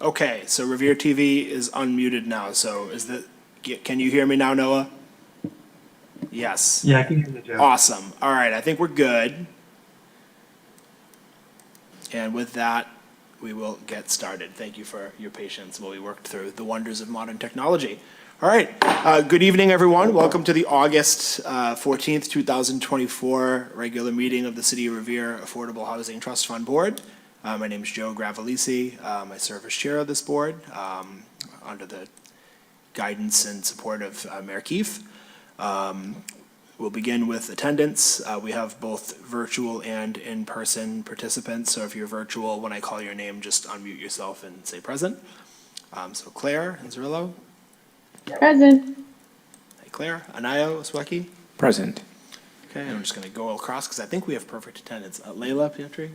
Okay, so Revere TV is unmuted now, so can you hear me now, Noah? Yes. Yeah, I can hear you, Joe. Awesome. All right, I think we're good. And with that, we will get started. Thank you for your patience while we worked through the wonders of modern technology. All right, good evening, everyone. Welcome to the August 14th, 2024 regular meeting of the City of Revere Affordable Housing Trust Fund Board. My name is Joe Gravelisi. I serve as chair of this board under the guidance and support of Mayor Keefe. We'll begin with attendance. We have both virtual and in-person participants. So if you're virtual, when I call your name, just unmute yourself and say present. So Claire Anzarillo. Present. Hey Claire. Anayo Swecki. Present. Okay, I'm just going to go across because I think we have perfect attendance. Layla Pietri.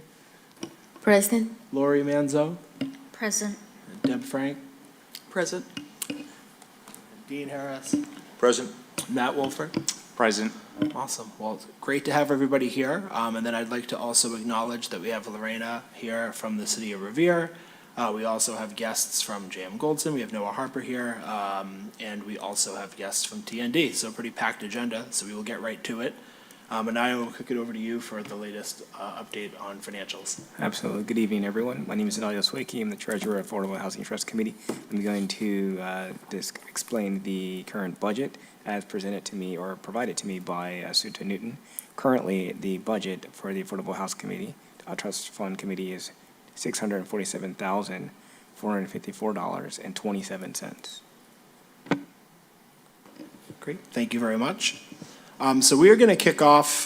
Present. Lori Manzo. Present. Deb Frank. Present. Dean Harris. Present. Matt Wolford. Present. Awesome. Well, it's great to have everybody here. And then I'd like to also acknowledge that we have Lorena here from the City of Revere. We also have guests from J.M. Goldson. We have Noah Harper here. And we also have guests from TND. So pretty packed agenda. So we will get right to it. And I will kick it over to you for the latest update on financials. Absolutely. Good evening, everyone. My name is Anayo Swecki. I'm the treasurer of Affordable Housing Trust Committee. I'm going to explain the current budget as presented to me or provided to me by Suta Newton. Currently, the budget for the Affordable House Committee, Trust Fund Committee, is $647,454.27. Great. Thank you very much. So we are going to kick off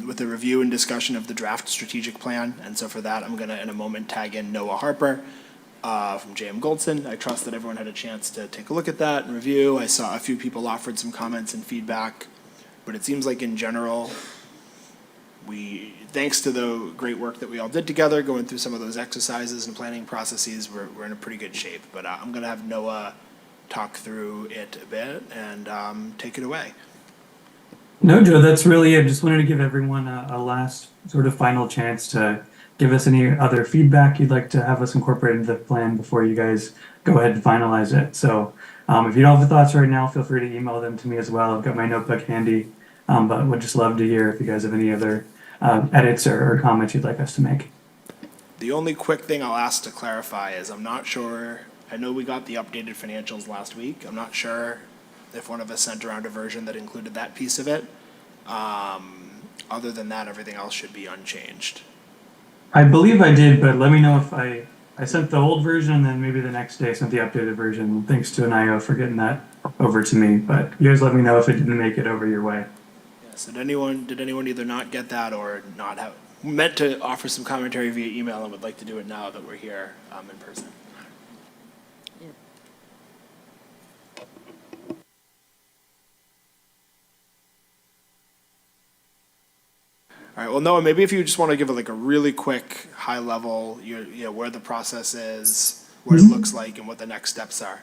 with a review and discussion of the draft strategic plan. And so for that, I'm going to, in a moment, tag in Noah Harper from J.M. Goldson. I trust that everyone had a chance to take a look at that and review. I saw a few people offered some comments and feedback. But it seems like in general, thanks to the great work that we all did together, going through some of those exercises and planning processes, we're in a pretty good shape. But I'm going to have Noah talk through it a bit and take it away. No, Joe, that's really it. Just wanted to give everyone a last sort of final chance to give us any other feedback you'd like to have us incorporate into the plan before you guys go ahead and finalize it. So if you don't have the thoughts right now, feel free to email them to me as well. I've got my notebook handy, but would just love to hear if you guys have any other edits or comments you'd like us to make. The only quick thing I'll ask to clarify is I'm not sure, I know we got the updated financials last week. I'm not sure if one of us sent around a version that included that piece of it. Other than that, everything else should be unchanged. I believe I did, but let me know if I sent the old version and then maybe the next day I sent the updated version. Thanks to Anayo for getting that over to me, but you guys let me know if it didn't make it over your way. Yeah, so did anyone either not get that or not have, meant to offer some commentary via email and would like to do it now that we're here in person? All right, well, Noah, maybe if you just want to give like a really quick high level, where the process is, what it looks like, and what the next steps are.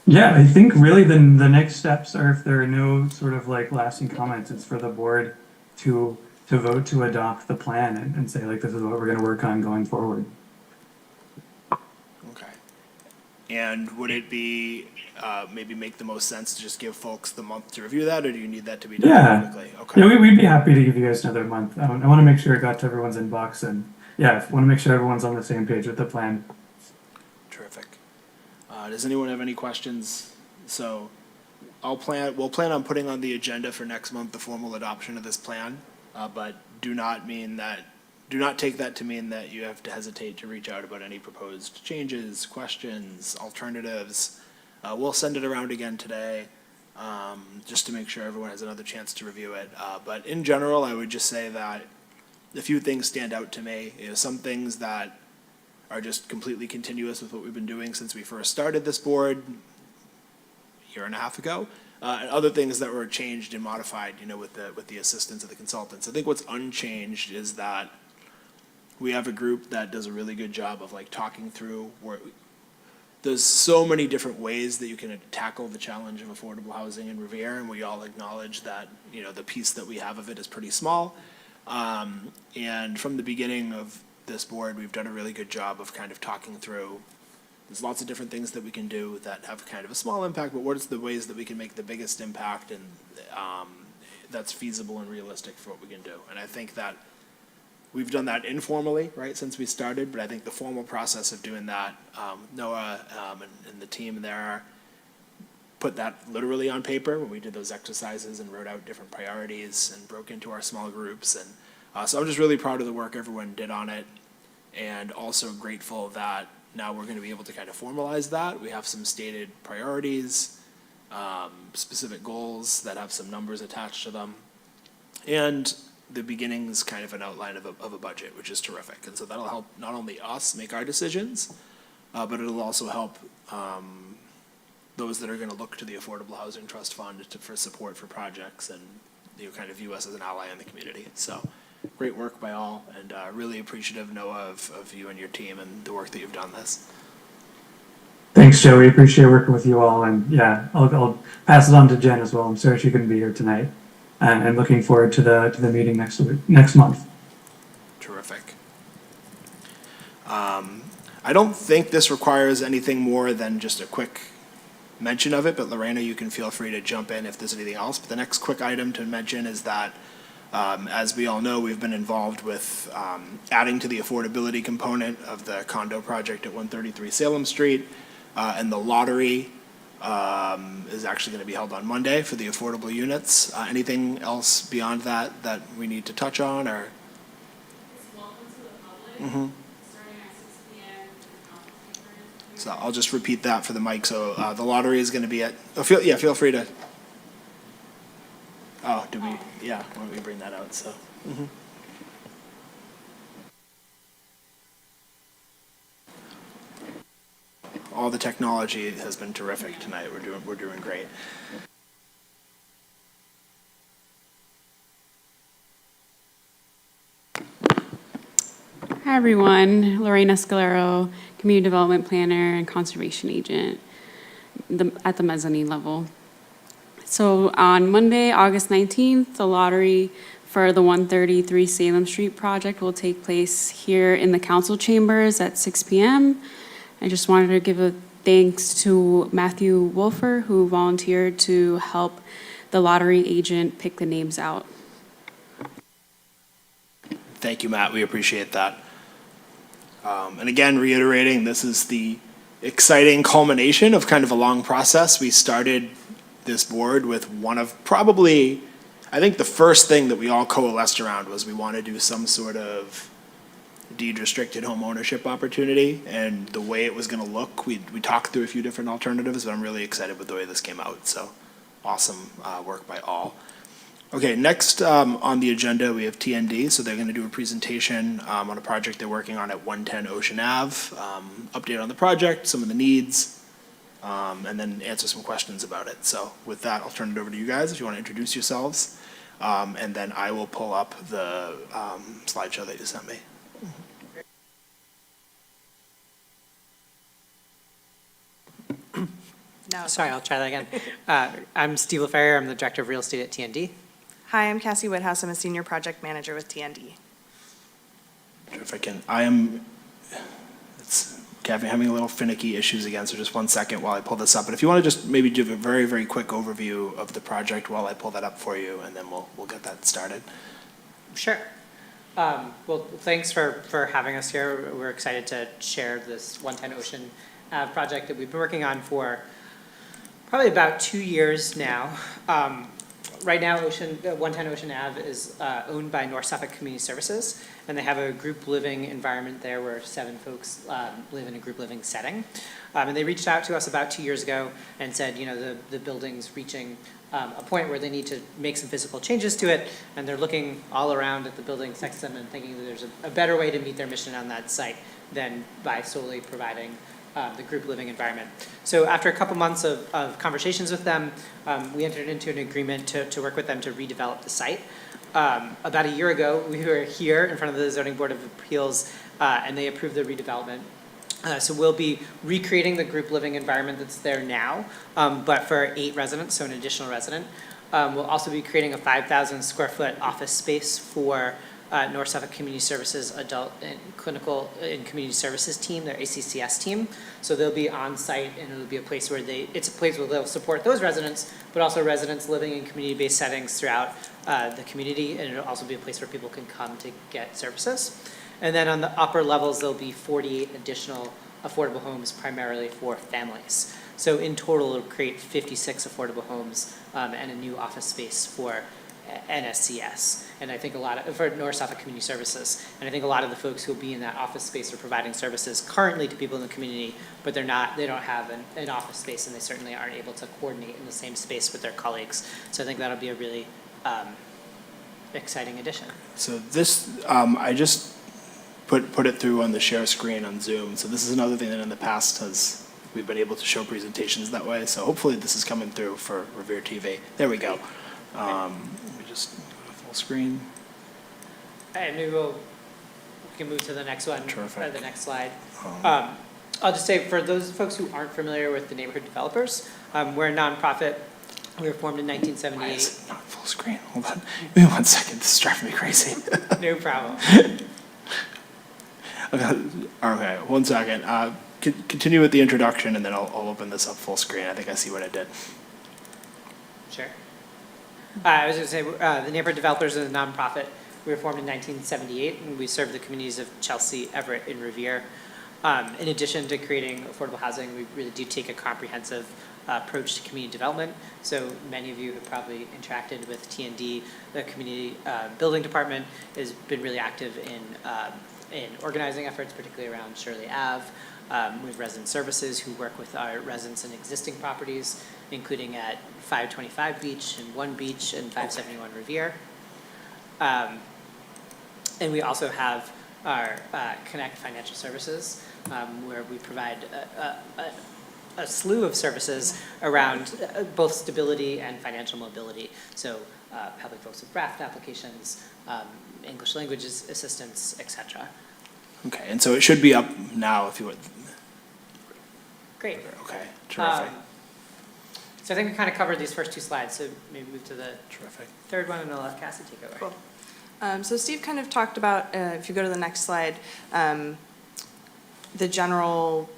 Yeah, I think really the next steps are, if there are no sort of like lasting comments, it's for the board to vote to adopt the plan and say like, this is what we're going to work on going forward. Okay. And would it be maybe make the most sense to just give folks the month to review that, or do you need that to be done quickly? Okay. Yeah, we'd be happy to give you guys another month. I want to make sure it got to everyone's inbox, and yeah, I want to make sure everyone's on the same page with the plan. Terrific. Does anyone have any questions? So we'll plan on putting on the agenda for next month the formal adoption of this plan, but do not take that to mean that you have to hesitate to reach out about any proposed changes, questions, alternatives. We'll send it around again today just to make sure everyone has another chance to review it. But in general, I would just say that a few things stand out to me. Some things that are just completely continuous with what we've been doing since we first started this board a year and a half ago, and other things that were changed and modified, with the assistance of the consultants. I think what's unchanged is that we have a group that does a really good job of like talking through where there's so many different ways that you can tackle the challenge of affordable housing in Revere, and we all acknowledge that the piece that we have of it is pretty small. And from the beginning of this board, we've done a really good job of kind of talking through there's lots of different things that we can do that have kind of a small impact, but what is the ways that we can make the biggest impact and that's feasible and realistic for what we can do. And I think that we've done that informally, right, since we started, but I think the formal process of doing that, Noah and the team there put that literally on paper when we did those exercises and wrote out different priorities and broke into our small groups. And so I'm just really proud of the work everyone did on it, and also grateful that now we're going to be able to kind of formalize that. We have some stated priorities, specific goals that have some numbers attached to them, and the beginning is kind of an outline of a budget, which is terrific. And so that'll help not only us make our decisions, but it'll also help those that are going to look to the Affordable Housing Trust Fund for support for projects and kind of view us as an ally in the community. So great work by all, and really appreciative, Noah, of you and your team and the work that you've done this. Thanks, Joe. We appreciate working with you all, and yeah, I'll pass it on to Jen as well. I'm sorry she couldn't be here tonight, and looking forward to the meeting next month. Terrific. I don't think this requires anything more than just a quick mention of it, but Lorena, you can feel free to jump in if there's anything else. But the next quick item to mention is that, as we all know, we've been involved with adding to the affordability component of the condo project at 133 Salem Street, and the lottery is actually going to be held on Monday for the affordable units. Anything else beyond that we need to touch on, or? It's welcome to the public, starting at 6 p.m. So I'll just repeat that for the mic. So the lottery is going to be at, feel free to. Oh, did we? Yeah, why don't we bring that out? So. All the technology has been terrific tonight. We're doing great. Hi, everyone. Lorena Scalero, Community Development Planner and Conservation Agent at the mezzanine level. So on Monday, August 19th, the lottery for the 133 Salem Street project will take place here in the council chambers at 6 p.m. I just wanted to give a thanks to Matthew Wolfer, who volunteered to help the lottery agent pick the names out. Thank you, Matt. We appreciate that. And again, reiterating, this is the exciting culmination of kind of a long process. We started this board with one of probably, I think the first thing that we all coalesced around was we want to do some sort of deed restricted home ownership opportunity, and the way it was going to look, we talked through a few different alternatives, but I'm really excited with the way this came out. So awesome work by all. Okay, next on the agenda, we have TND. So they're going to do a presentation on a project they're working on at 110 Ocean Ave, update on the project, some of the needs, and then answer some questions about it. So with that, I'll turn it over to you guys if you want to introduce yourselves, and then I will pull up the slideshow that you sent me. No. Sorry, I'll try that again. I'm Steve LaFerrier. I'm the Director of Real Estate at TND. Hi, I'm Cassie Woodhouse. I'm a Senior Project Manager with TND. Terrific. And Kathy, having a little finicky issues again, so just 1 second while I pull this up. And if you want to just maybe give a very, very quick overview of the project while I pull that up for you, and then we'll get that started. Sure. Well, thanks for having us here. We're excited to share this 110 Ocean Ave project that we've been working on for probably about 2 years now. Right now, 110 Ocean Ave is owned by North Suffolk Community Services, and they have a group living environment there where 7 folks live in a group living setting. And they reached out to us about 2 years ago and said, you know, the building's reaching a point where they need to make some physical changes to it, and they're looking all around at the buildings next to them and thinking that there's a better way to meet their mission on that site than by solely providing the group living environment. So after a couple months of conversations with them, we entered into an agreement to work with them to redevelop the site. About a year ago, we were here in front of the Zoning Board of Appeals, and they approved the redevelopment. So we'll be recreating the group living environment that's there now, but for 8 residents, so an additional resident. We'll also be creating a 5,000 square foot office space for North Suffolk Community Services Adult and Clinical and Community Services team, their ACCS team. So they'll be on site, and it'll be a place where it's a place where they'll support those residents, but also residents living in community-based settings throughout the community, and it'll also be a place where people can come to get services. And then on the upper levels, there'll be 48 additional affordable homes, primarily for families. So in total, it'll create 56 affordable homes and a new office space for NSCS. And I think for North Suffolk Community Services. And I think a lot of the folks who will be in that office space are providing services currently to people in the community, but they don't have an office space, and they certainly aren't able to coordinate in the same space with their colleagues. So I think that'll be a really exciting addition. So this, I just put it through on the share screen on Zoom. So this is another thing that in the past we've been able to show presentations that way. So hopefully this is coming through for Revere TV. There we go. Let me just go to full screen. And maybe we can move to the next one. Terrific. Or the next slide. I'll just say, for those folks who aren't familiar with the Neighborhood Developers, we're a nonprofit. We were formed in Why 1978. is it not full screen? Hold on. Give me 1 second. This is driving me crazy. No problem. Okay, 1 second. Continue with the introduction, and then I'll open this up full screen. I think I see what I did. Sure. I was going to say, the Neighborhood Developers is a nonprofit. We were formed in 1978, and we serve the communities of Chelsea, Everett, and Revere. In addition to creating affordable housing, we really do take a comprehensive approach to community development. So many of you have probably interacted with TND. The community building department has been really active in organizing efforts, particularly around Shirley Ave. We have resident services who work with our residents in existing properties, including at 525 Beach and 1 Beach and 571 Revere. And we also have our Connect Financial Services, where we provide a slew of services around both stability and financial mobility. So helping folks with draft applications, English language assistance, et cetera. Okay, and so it should be up now if you would. Great. Okay, terrific. So I think we kind of covered these first 2 slides, so maybe move to the Terrific. third one, and I'll let Cassie take over. Cool. So Steve kind of talked about, if you go to the next slide, the general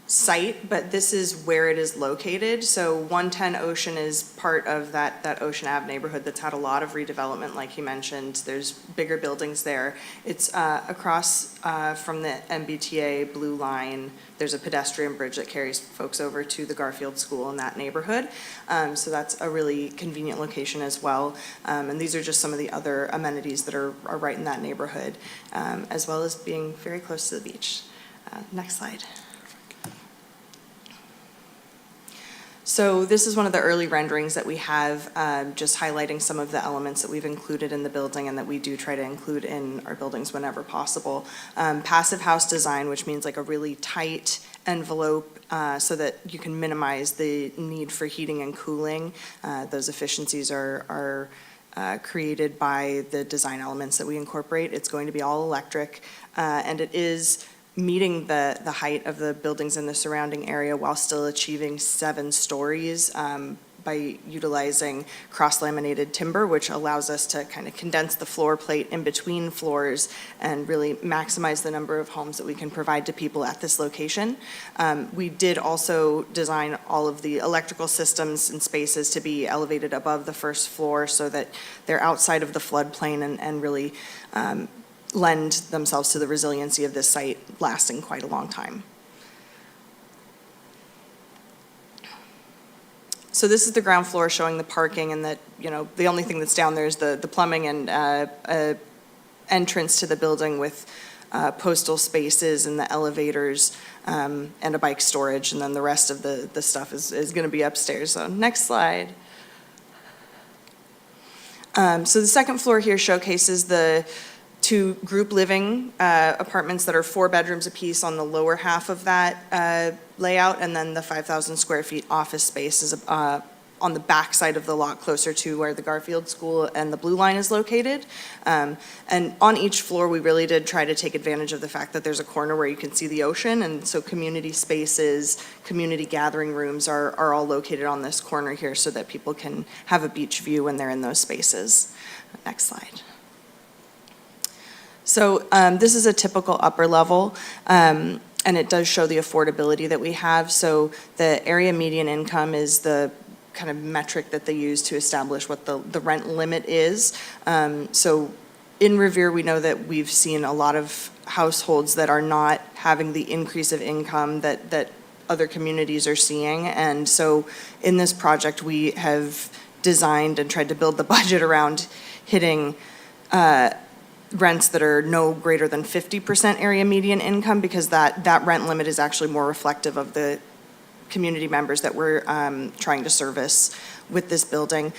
site, but this is where it is located. So 110 Ocean is part of that Ocean Ave neighborhood that's had a lot of redevelopment, like he mentioned. There's bigger buildings there. It's across from the MBTA Blue Line. There's a pedestrian bridge that carries folks over to the Garfield School in that neighborhood. So that's a really convenient location as well. And these are just some of the other amenities that are right in that neighborhood, as well as being very close to the beach. Next slide. So this is one of the early renderings that we have, just highlighting some of the elements that we've included in the building and that we do try to include in our buildings whenever possible. Passive house design, which means like a really tight envelope so that you can minimize the need for heating and cooling. Those efficiencies are created by the design elements that we incorporate. It's going to be all electric, and it is meeting the height of the buildings in the surrounding area while still achieving 7 stories by utilizing cross-laminated timber, which allows us to kind of condense the floor plate in between floors and really maximize the number of homes that we can provide to people at this location. We did also design all of the electrical systems and spaces to be elevated above the first floor so that they're outside of the floodplain and really lend themselves to the resiliency of this site lasting quite a long time. So this is the ground floor showing the parking, and that, you know, the only thing that's down there is the plumbing and entrance to the building with postal spaces and the elevators and a bike storage, and then the rest of the stuff is going to be upstairs. So next slide. So the second floor here showcases the 2 group living apartments that are 4 bedrooms apiece on the lower half of that layout, and then the 5,000 square feet office space is on the back side of the lot, closer to where the Garfield School and the Blue Line is located. And on each floor, we really did try to take advantage of the fact that there's a corner where you can see the ocean, and so community spaces, community gathering rooms are all located on this corner here so that people can have a beach view when they're in those spaces. Next slide. So this is a typical upper level, and it does show the affordability that we have. So the area median income is the kind of metric that they use to establish what the rent limit is. So in Revere, we know that we've seen a lot of households that are not having the increase of income that other communities are seeing. And so in this project, we have designed and tried to build the budget around hitting rents that are no greater than 50% area median income, because that rent limit is actually more reflective of the community members that we're trying to service with this building.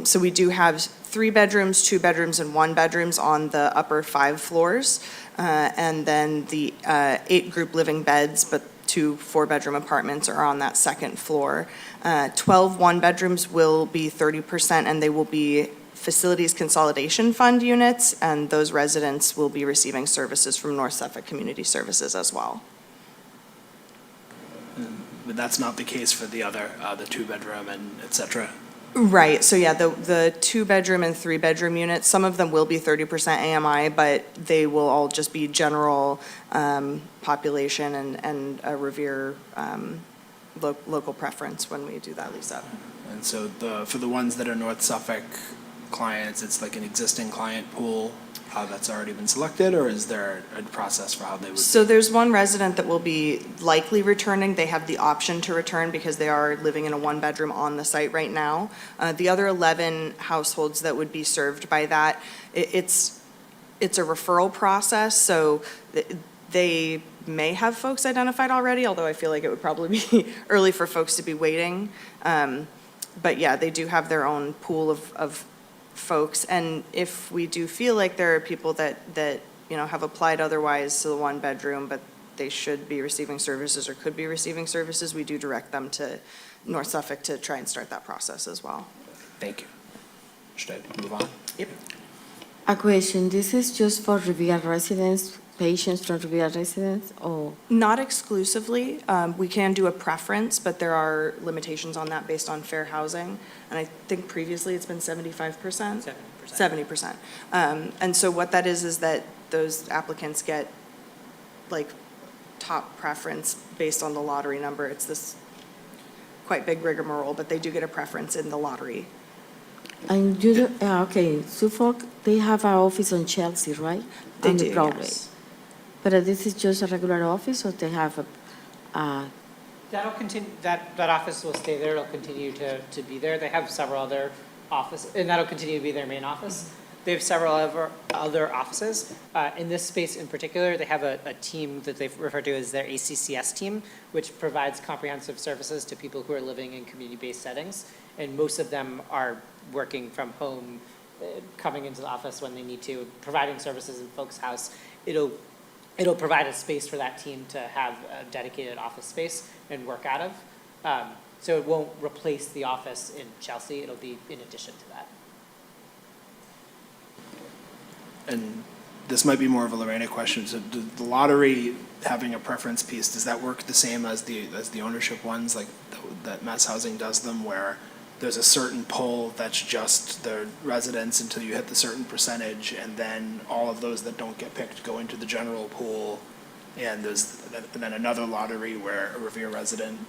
So we do have 3 bedrooms, 2 bedrooms, and 1 bedrooms on the upper 5 floors. And then the 8 group living beds, but 2 4-bedroom apartments are on that 2nd floor. 12 one-bedrooms will be 30%, and they will be Facilities Consolidation Fund units, and those residents will be receiving services from North Suffolk Community Services as well. But that's not the case for the other, the 2-bedroom and et cetera. Right, so yeah, the 2-bedroom and 3-bedroom units, some of them will be 30% AMI, but they will all just be general population and a Revere local preference when we do that lease up. And so for the ones that are North Suffolk clients, it's like an existing client pool that's already been selected, or is there a process for how they would? So there's one resident that will be likely returning. They have the option to return because they are living in a 1-bedroom on the site right now. The other 11 households that would be served by that, it's a referral process, so they may have folks identified already, although I feel like it would probably be early for folks to be waiting. But yeah, they do have their own pool of folks, and if we do feel like there are people that have applied otherwise to the 1-bedroom, but they should be receiving services or could be receiving services, we do direct them to North Suffolk to try and start that process as well. Thank you. Should I move on? Yep. A question, this is just for Riviera residents, patients from Riviera residents, or? Not exclusively. We can do a preference, but there are limitations on that based on fair housing. And I think previously it's been 75%? 70%. And so what that is that those applicants get like top preference based on the lottery number. It's this quite big rigmarole, but they do get a preference in the lottery. And okay, Suffolk, they have an office on Chelsea, right? They On the do, Broadway. yes. But this is just a regular office, or they have That'll continue, that office will stay there, it'll continue to be there. They have several other offices, and that'll continue to be their main office. They have several other offices. In this space in particular, they have a team that they've referred to as their ACCS team, which provides comprehensive services to people who are living in community-based settings. And most of them are working from home, coming into the office when they need to, providing services in folks' house. It'll provide a space for that team to have a dedicated office space and work out of. So it won't replace the office in Chelsea, it'll be in addition to that. And this might be more of a Lorena question. So the lottery having a preference piece, does that work the same as the ownership ones, like that Mass Housing does them, where there's a certain pool that's just the residents until you hit the certain percentage, and then all of those that don't get picked go into the general pool, and then another lottery where a Revere resident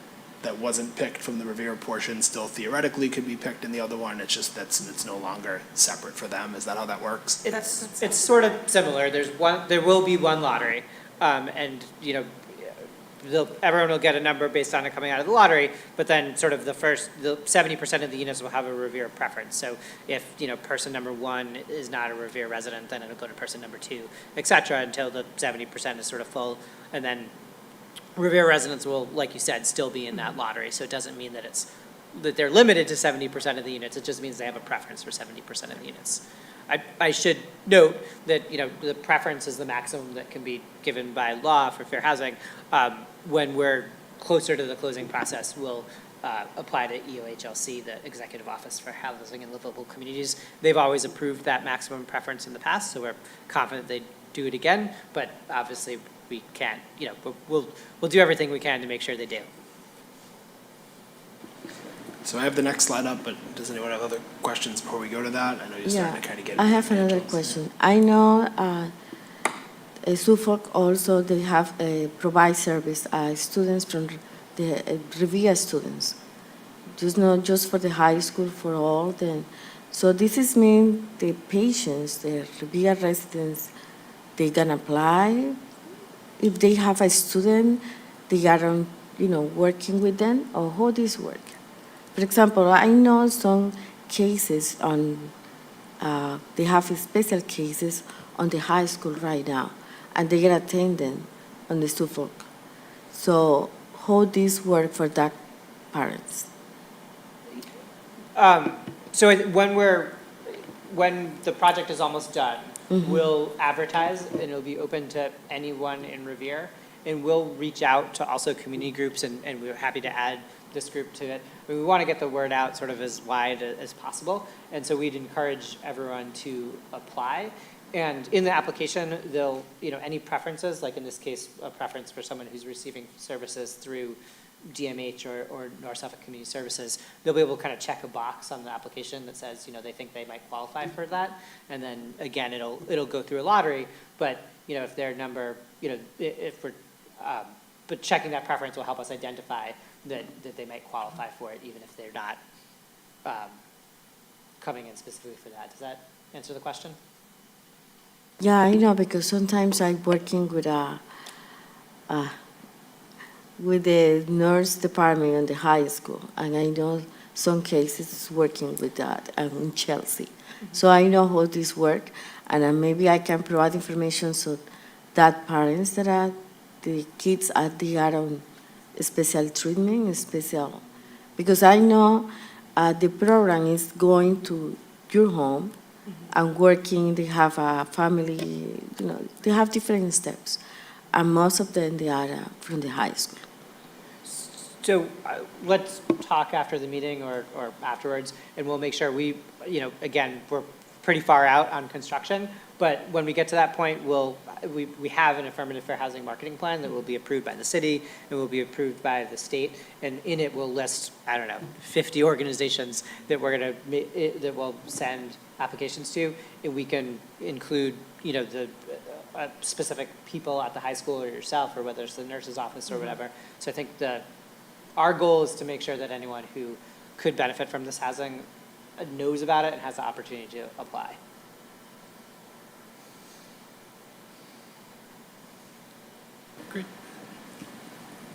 that wasn't picked from the Revere portion still theoretically could be picked in the other one? It's just it's no longer separate for them. Is that how that works? It's sort of similar. There will be one lottery, and everyone will get a number based on it coming out of the lottery, but then sort of the 70% of the units will have a Revere preference. So if, person number 1 is not a Revere resident, then it'll go to person number 2, et cetera, until the 70% is sort of full. And then Revere residents will, like you said, still be in that lottery. So it doesn't mean that they're limited to 70% of the units. It just means they have a preference for 70% of the units. I should note that, the preference is the maximum that can be given by law for fair housing. When we're closer to the closing process, we'll apply to EOHLC, the Executive Office for Housing and Livable Communities. They've always approved that maximum preference in the past, so we're confident they do it again, but obviously we can't, we'll do everything we can to make sure they do. So I have the next slide up, but does anyone have other questions before we go to that? I know you're starting to kind of get. I have another question. I know Suffolk also, they have provide service students from the Revere students. Just not just for the high school, for all the. So this is mean the patients, the Revere residents, they can apply. If they have a student, they are working with them, or how this work. For example, I know some cases on. They have special cases on the high school right now, and they get attending on the Suffolk. So how this work for that parents? So when the project is almost done, we'll advertise and it'll be open to anyone in Revere. And we'll reach out to also community groups and we're happy to add this group to it. I mean, we want to get the word out sort of as wide as possible. And so we'd encourage everyone to apply. And in the application, they'll, any preferences, like in this case, a preference for someone who's receiving services through DMH or North Suffolk Community Services, they'll be able to kind of check a box on the application that says, they think they might qualify for that. And then again, it'll go through a lottery, but if their number, if we're, but checking that preference will help us identify that they might qualify for it, even if they're not coming in specifically for that. Does that answer the question? Yeah, I know, because sometimes I'm working with the nurse department in the high school, and I know some cases working with that in Chelsea. So I know how this work, and maybe I can provide information so that parents that are the kids they are on special treatment, because I know the program is going to your home and working. They have a family, they have different steps, and most of them they are from the high school. So let's talk after the meeting or afterwards, and we'll make sure we, again, we're pretty far out on construction, but when we get to that point, we have an affirmative fair housing marketing plan that will be approved by the city and will be approved by the state, and in it we'll list, 50 organizations that that we'll send applications to, and we can include, the specific people at the high school or yourself, or whether it's the nurse's office or whatever. So I think our goal is to make sure that anyone who could benefit from this housing knows about it and has the opportunity to apply. Great.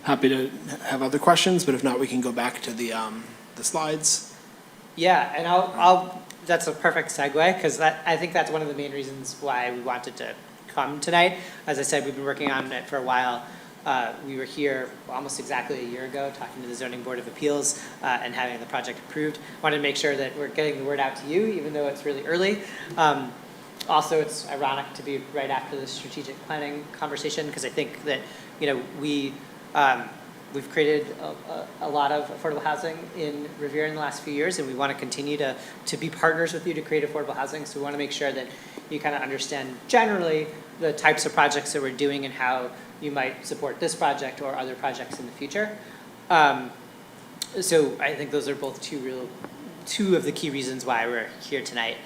Happy to have other questions, but if not, we can go back to the slides. Yeah, and I'll that's a perfect segue, because I think that's one of the main reasons why we wanted to come tonight. As I said, we've been working on it for a while. We were here almost exactly a year ago talking to the Zoning Board of Appeals and having the project approved. Wanted to make sure that we're getting the word out to you, even though it's really early. Also, it's ironic to be right after the strategic planning conversation, because I think that we've created a lot of affordable housing in Revere in the last few years, and we want to continue to be partners with you to create affordable housing. So we want to make sure that you kind of understand generally the types of projects that we're doing and how you might support this project or other projects in the future. So I think those are both two of the key reasons why we're here tonight.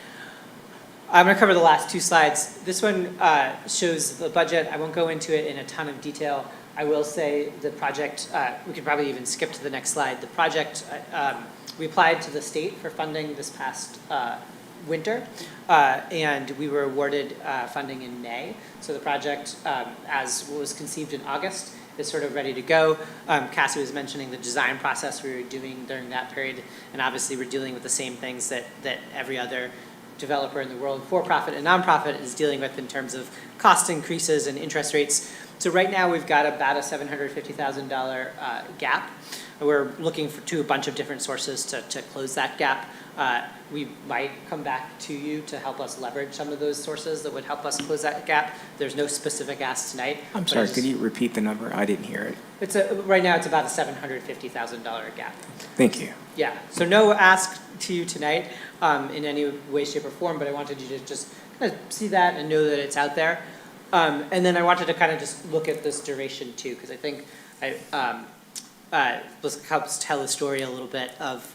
I'm going to cover the last two slides. This one shows the budget. I won't go into it in a ton of detail. I will say the project, we could probably even skip to the next slide. The project, we applied to the state for funding this past winter, and we were awarded funding in May. So the project, as was conceived in August, is sort of ready to go. Cassie was mentioning the design process we were doing during that period, and obviously we're dealing with the same things that every other developer in the world, for-profit and nonprofit, is dealing with in terms of cost increases and interest rates. So right now we've got about a $750,000 gap. We're looking to a bunch of different sources to close that gap. We might come back to you to help us leverage some of those sources that would help us close that gap. There's no specific ask tonight. I'm sorry, could you repeat the number? I didn't hear it. Right now it's about a $750,000 gap. Thank you. Yeah, so no ask to you tonight in any way, shape, or form, but I wanted you to just kind of see that and know that it's out there. And then I wanted to kind of just look at this duration too, because I think this helps tell the story a little bit of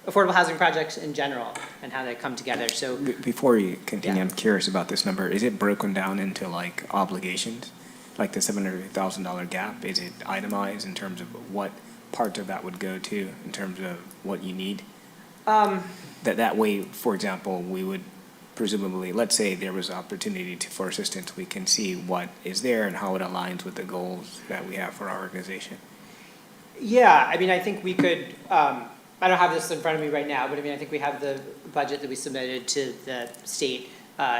affordable housing projects in general and how they come together. So Before you continue, Yeah. I'm curious about this number. Is it broken down into like obligations? Like the $700,000 gap, is it itemized in terms of what part of that would go to in terms of what you need? That way, for example, we would presumably, let's say there was opportunity for assistance, we can see what is there and how it aligns with the goals that we have for our organization. yeah, I mean, I think we could, I don't have this in front of me right now, but I mean, I think we have the budget that we submitted to the state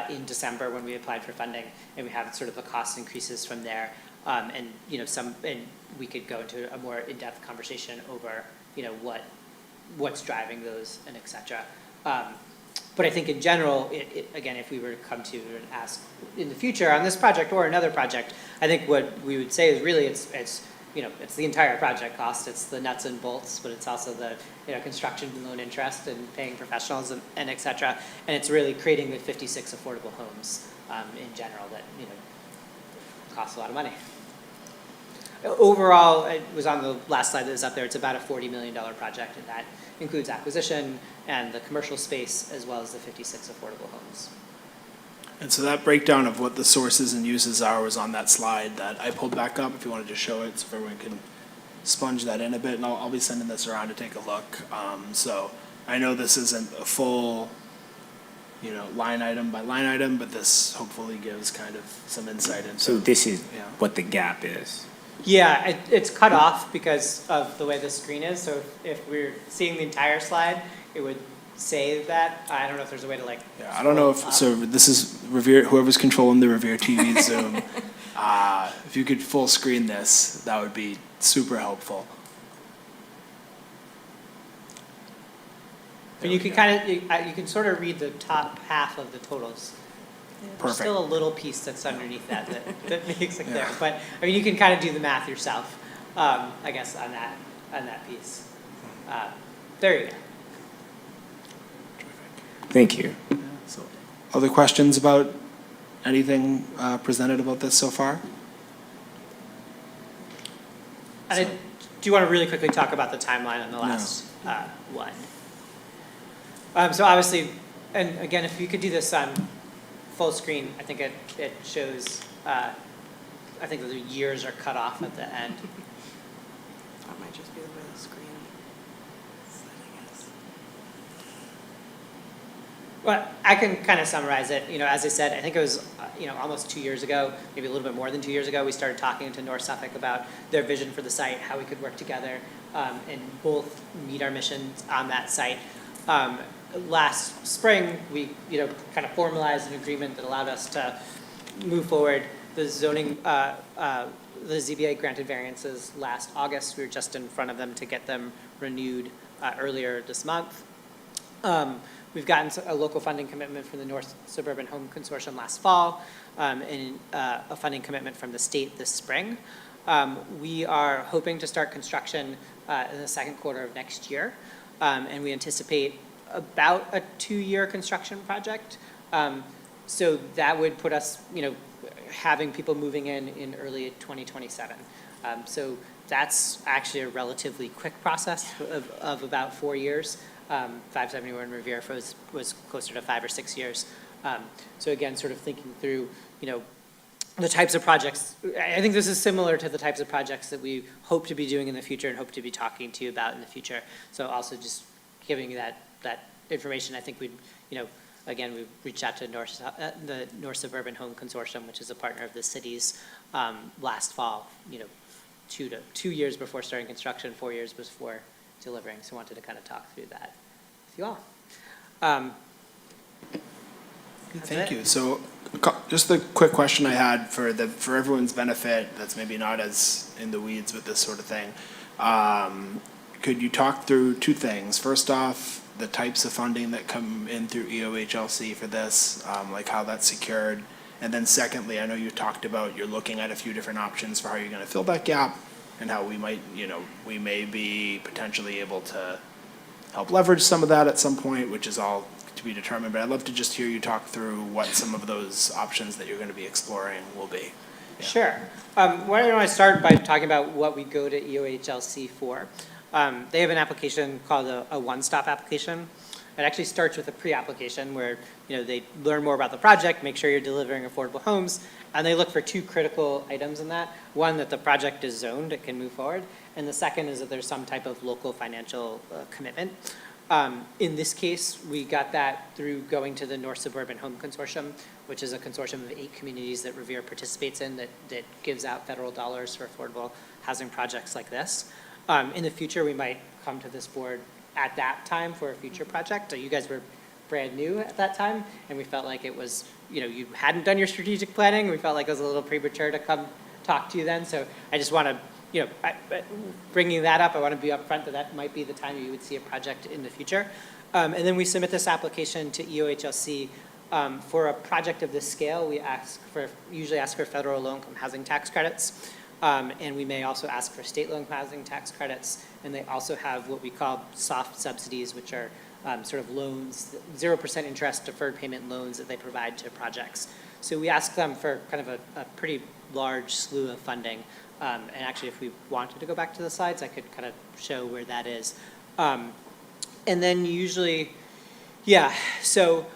in December when we applied for funding, and we have sort of the cost increases from there. And, you know, and we could go into a more in-depth conversation over, you know, what's driving those and et cetera. But I think in general, again, if we were to come to and ask in the future on this project or another project, I think what we would say is really it's you know, it's the entire project cost, it's the nuts and bolts, but it's also the, you know, construction and loan interest and paying professionals and et cetera. And it's really creating the 56 affordable homes in general that, you know, cost a lot of money. Overall, it was on the last slide that was up there, it's about a $40 million project, and that includes acquisition and the commercial space as well as the 56 affordable homes. And so that breakdown of what the sources and uses are was on that slide that I pulled back up, if you wanted to show it, so everyone can sponge that in a bit, and I'll be sending this around to take a look. So I know this isn't a full, you know, line item by line item, but this hopefully gives kind of some insight into. So this is Yeah. what the gap is. Yeah, it's cut off because of the way the screen is, so if we're seeing the entire slide, it would say that. I don't know if there's a way to like. Yeah, I don't know if, so this is Revere, whoever's controlling the Revere TV Zoom. If you could full screen this, that would be super helpful. And you can kind of, you can sort of read the top half of the totals. There's Perfect. still a little piece that's underneath that makes it clear. Yeah. But, I mean, you can kind of do the math yourself, I guess, on that piece. There you go. Thank you. So, other questions about anything presented about this so far? And do you want to really quickly talk about the timeline on the last one? So obviously, and again, if you could do this on full screen, I think it shows, I think the years are cut off at the end. That might just be the way the screen setting is. Well, I can kind of summarize it. You know, as I said, I think it was, you know, almost 2 years ago, maybe a little bit more than 2 years ago, we started talking to North Suffolk about their vision for the site, how we could work together and both meet our missions on that site. Last spring, we, you know, kind of formalized an agreement that allowed us to move forward. The zoning, the ZBA granted variances last August. We were just in front of them to get them renewed earlier this month. We've gotten a local funding commitment from the North Suburban Home Consortium last fall, and a funding commitment from the state this spring. We are hoping to start construction in the second quarter of next year, and we anticipate about a 2-year construction project. So that would put us, you know, having people moving in early 2027. So that's actually a relatively quick process of about 4 years. 571 Revere was closer to 5 or 6 years. So again, sort of thinking through, you know, the types of projects. I think this is similar to the types of projects that we hope to be doing in the future and hope to be talking to you about in the future. So also just giving you that information. I think we'd, you know, again, we reached out to the North Suburban Home Consortium, which is a partner of the cities, last fall, you know, 2 years before starting construction, 4 years before delivering. So wanted to kind of talk through that with you all. Thank you. So just the quick question I had for everyone's benefit that's maybe not as in the weeds with this sort of thing. Could you talk through two things? First off, the types of funding that come in through EOHLC for this, like how that's secured. And then secondly, I know you talked about you're looking at a few different options for how you're going to fill that gap and how we might, you know, we may be potentially able to help leverage some of that at some point, which is all to be determined. But I'd love to just hear you talk through what some of those options that you're going to be exploring will be. Sure. Why don't I start by talking about what we go to EOHLC for? They have an application called a one-stop application. It actually starts with a pre-application where, they learn more about the project, make sure you're delivering affordable homes, and they look for two critical items in that. One, that the project is zoned, it can move forward, and the second is that there's some type of local financial commitment. In this case, we got that through going to the North Suburban Home Consortium, which is a consortium of 8 communities that Revere participates in that gives out federal dollars for affordable housing projects like this. In the future, we might come to this board at that time for a future project. You guys were brand new at that time, and we felt like it was, you hadn't done your strategic planning. We felt like it was a little premature to come talk to you then. So I just want to, bringing that up, I want to be upfront that might be the time you would see a project in the future. And then we submit this application to EOHLC. For a project of this scale, we usually ask for federal low-income housing tax credits. And we may also ask for state low-income housing tax credits. And they also have what we call soft subsidies, which are sort of loans, 0% interest deferred payment loans that they provide to projects. So we ask them for kind of a pretty large slew of funding. And actually, if we wanted to go back to the slides, I could kind of show where that is. And then usually, so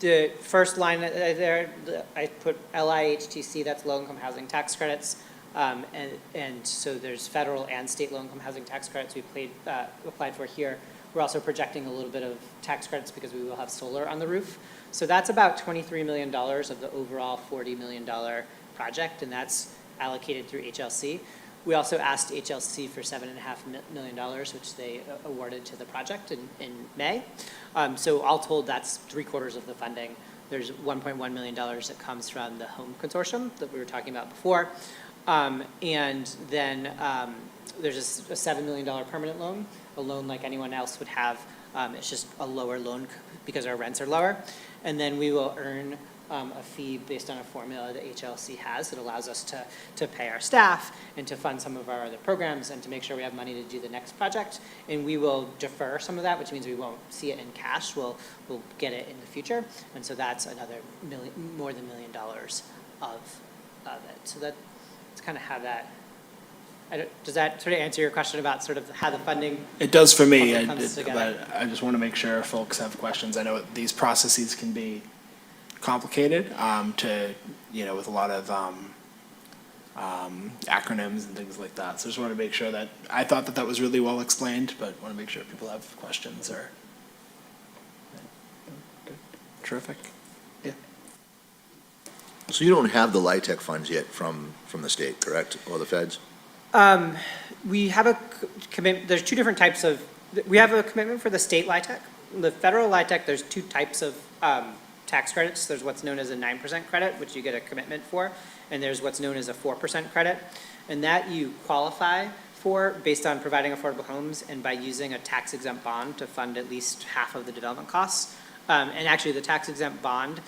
the first line there, I put LIHTC, that's low-income housing tax credits. And so there's federal and state low-income housing tax credits we applied for here. We're also projecting a little bit of tax credits because we will have solar on the roof. So that's about $23 million of the overall $40 million project, and that's allocated through HLC. We also asked HLC for $7.5 million, which they awarded to the project in May. So all told, that's 3/4 of the funding. There's $1.1 million that comes from the Home Consortium that we were talking about before. And then there's a $7 million permanent loan, a loan like anyone else would have. It's just a lower loan because our rents are lower. And then we will earn a fee based on a formula that HLC has that allows us to pay our staff and to fund some of our other programs and to make sure we have money to do the next project. And we will defer some of that, which means we won't see it in cash. We'll get it in the future. And so that's another more than $1 million of it. So that's kind of how that, does that sort of answer your question about sort of how the funding? It does for me, puzzle comes together? but I just want to make sure folks have questions. I know these processes can be complicated with a lot of acronyms and things like that. So I just want to make sure that, I thought that was really well explained, but want to make sure people have questions or. Terrific. Yeah. So you don't have the LIHTC funds yet from the state, correct, or the feds? We have a commitment, there's two different types of, we have a commitment for the state LIHTC. The federal LIHTC, there's two types of tax credits. There's what's known as a 9% credit, which you get a commitment for, and there's what's known as a 4% credit. And that you qualify for based on providing affordable homes and by using a tax exempt bond to fund at least half of the development costs. And actually the tax exempt bond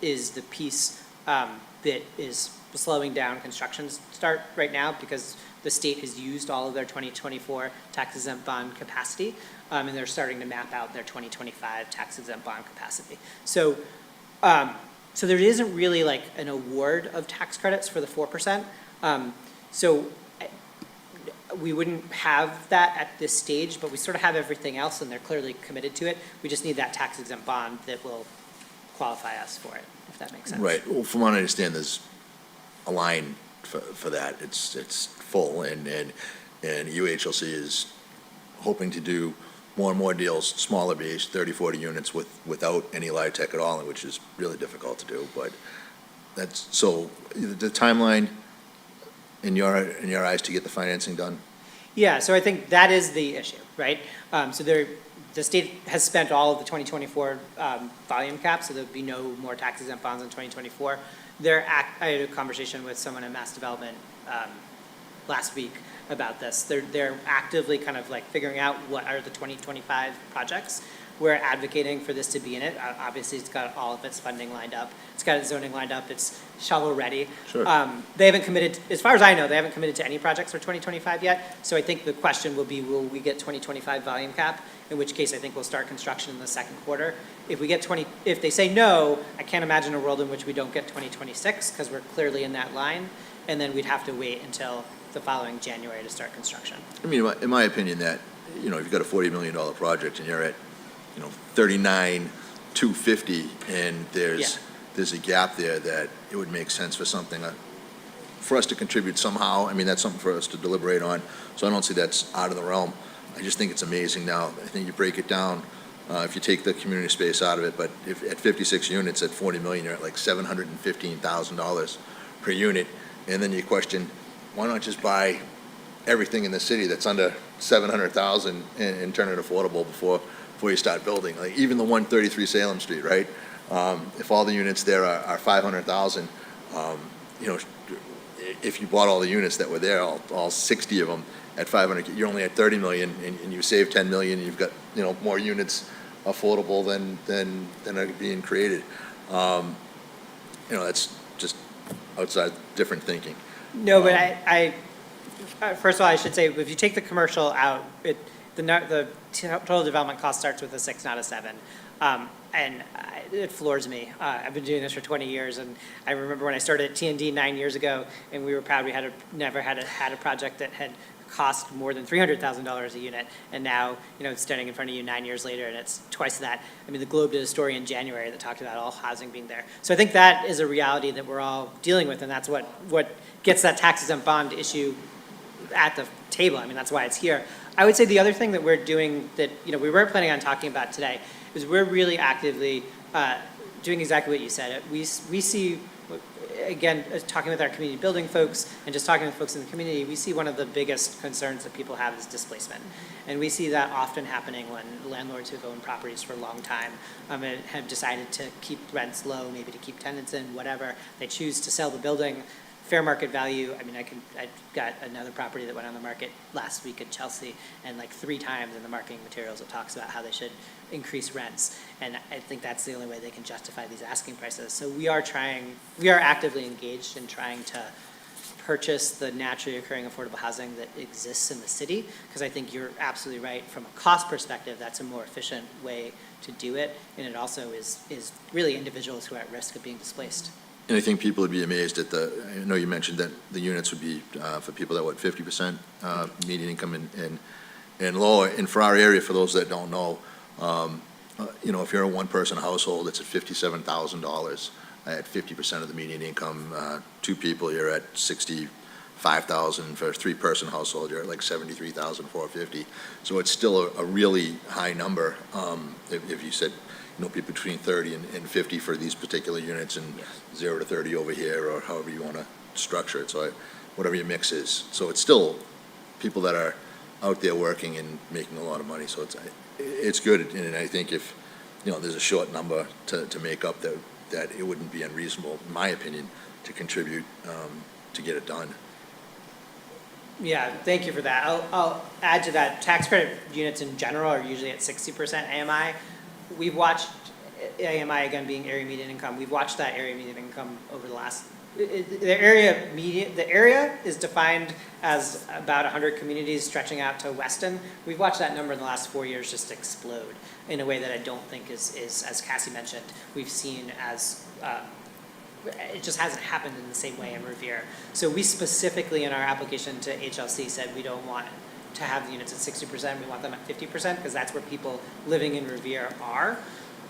is the piece that is slowing down construction start right now because the state has used all of their 2024 tax exempt bond capacity, and they're starting to map out their 2025 tax exempt bond capacity. So there isn't really like an award of tax credits for the 4%. So we wouldn't have that at this stage, but we sort of have everything else and they're clearly committed to it. We just need that tax exempt bond that will qualify us for it, if that makes sense. Right. Well, from what I understand, there's a line for that. It's full, and UHLC is hoping to do more and more deals, smaller base, 30, 40 units without any LIHTC at all, which is really difficult to do. But that's, so the timeline in your eyes to get the financing done? Yeah, so I think that is the issue, right? So the state has spent all of the 2024 volume cap, so there'll be no more tax exempt bonds in 2024. I had a conversation with someone in Mass Development last week about this. They're actively kind of like figuring out what are the 2025 projects. We're advocating for this to be in it. Obviously, it's got all of its funding lined up. It's got its zoning lined up. It's shovel ready. Sure. They haven't committed, as far as I know, they haven't committed to any projects for 2025 yet. So I think the question will be, will we get 2025 volume cap? In which case, I think we'll start construction in the second quarter. If they say no, I can't imagine a world in which we don't get 2026 because we're clearly in that line. And then we'd have to wait until the following January to start construction. I mean, in my opinion, that, you know, if you've got a $40 million project and you're at, you know, 39,250, and there's a gap there, that it would make sense for something, for us to contribute somehow. I mean, that's something for us to deliberate on, so I don't see that's out of the realm. I just think it's amazing now. I think you break it down, if you take the community space out of it, but if at 56 units at 40 million, you're at like $715,000 per unit, and then you question, why not just buy everything in the city that's under 700,000 and turn it affordable before you start building? Like even the 133 Salem Street, right? If all the units there are 500,000, you know, if you bought all the units that were there, all 60 of them at 500, you're only at 30 million, and you save 10 million, and you've got, you know, more units affordable than are being created. You know, that's just outside different thinking. No, but I first of all, I should say, if you take the commercial out, the total development cost starts with a 6, not a 7. It floors me. I've been doing this for 20 years, and I remember when I started at T&D 9 years ago, and we were proud we never had a project that had cost more than $300,000 a unit, and now, you know, it's standing in front of you 9 years later, and it's twice that. I mean, the Globe did a story in January that talked about all housing being there. So I think that is a reality that we're all dealing with, and that's what gets that tax exempt bond issue at the table. I mean, that's why it's here. I would say the other thing that we're doing that, you know, we weren't planning on talking about today is we're really actively doing exactly what you said. We see, again, talking with our community building folks and just talking with folks in the community, we see one of the biggest concerns that people have is displacement. And we see that often happening when landlords who've owned properties for a long time and have decided to keep rents low, maybe to keep tenants in, whatever. They choose to sell the building. Fair market value, I mean, I got another property that went on the market last week in Chelsea, and like 3 times in the marketing materials it talks about how they should increase rents, and I think that's the only way they can justify these asking prices. So we are actively engaged in trying to purchase the naturally occurring affordable housing that exists in the city, because I think you're absolutely right, from a cost perspective, that's a more efficient way to do it, and it also is really individuals who are at risk of being displaced. And I think people would be amazed at I know you mentioned that the units would be for people that, 50% median income and lower. And for our area, for those that don't know, you know, if you're a one-person household, it's at $57,000 at 50% of the median income. 2 people, you're at $65,000. For a 3-person household, you're at like $73,450. So it's still a really high number. If you said, you know, people between 30 and 50 for these particular units, and 0 to 30 over here, or however you want to structure it. So whatever your mix is. So it's still people that are out there working and making a lot of money. So it's good, and I think if, you know, there's a short number to make up, that it wouldn't be unreasonable, in my opinion, to contribute to get it done. Yeah, thank you for that. I'll add to that. Tax credit units in general are usually at 60% AMI. We've watched AMI, again, being area median income. We've watched that area median income over the last, the area is defined as about 100 communities stretching out to Weston. We've watched that number in the last 4 years just explode in a way that I don't think is as Cassie mentioned, we've seen as, it just hasn't happened in the same way in Revere. So we specifically in our application to HLC said we don't want to have the units at 60%, we want them at 50%, because that's where people living in Revere are.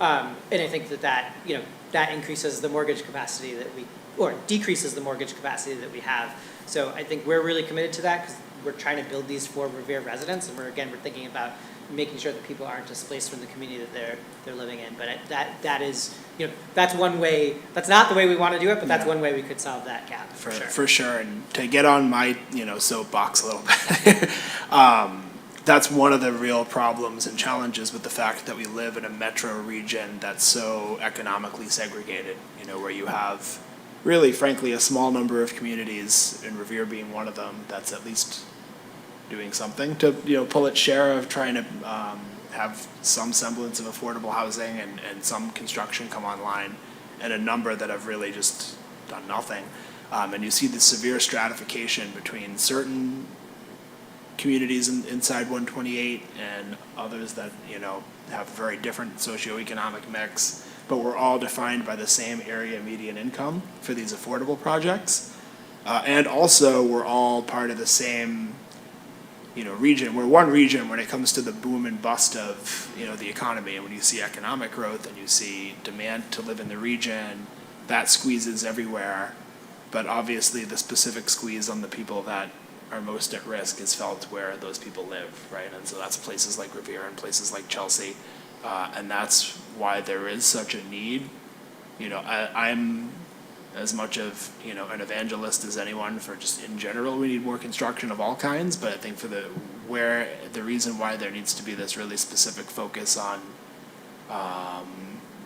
And I think that, you know, that increases the mortgage capacity or decreases the mortgage capacity that we have. So I think we're really committed to that, because we're trying to build these for Revere residents, and we're thinking about making sure that people aren't displaced from the community that they're living in. But that is, you know, that's one way, that's not the way we want to do it, but that's one way we could solve that gap, for sure. For sure, and to get on my, you know, soapbox a little bit, that's one of the real problems and challenges with the fact that we live in a metro region that's so economically segregated, you know, where you have really, frankly, a small number of communities, and Revere being one of them, that's at least doing something to, you know, pull its share of trying to have some semblance of affordable housing and some construction come online, and a number that have really just done nothing. And you see the severe stratification between certain communities inside 128 and others that, you know, have a very different socioeconomic mix, but we're all defined by the same area median income for these affordable projects. And also, we're all part of the same, region. We're one region when it comes to the boom and bust of, the economy. And when you see economic growth and you see demand to live in the region, that squeezes everywhere. But obviously, the specific squeeze on the people that are most at risk is felt where those people live, right? And so that's places like Revere and places like Chelsea. And that's why there is such a need. I'm as much of, an evangelist as anyone for just in general, we need more construction of all kinds, but I think for the reason why there needs to be this really specific focus on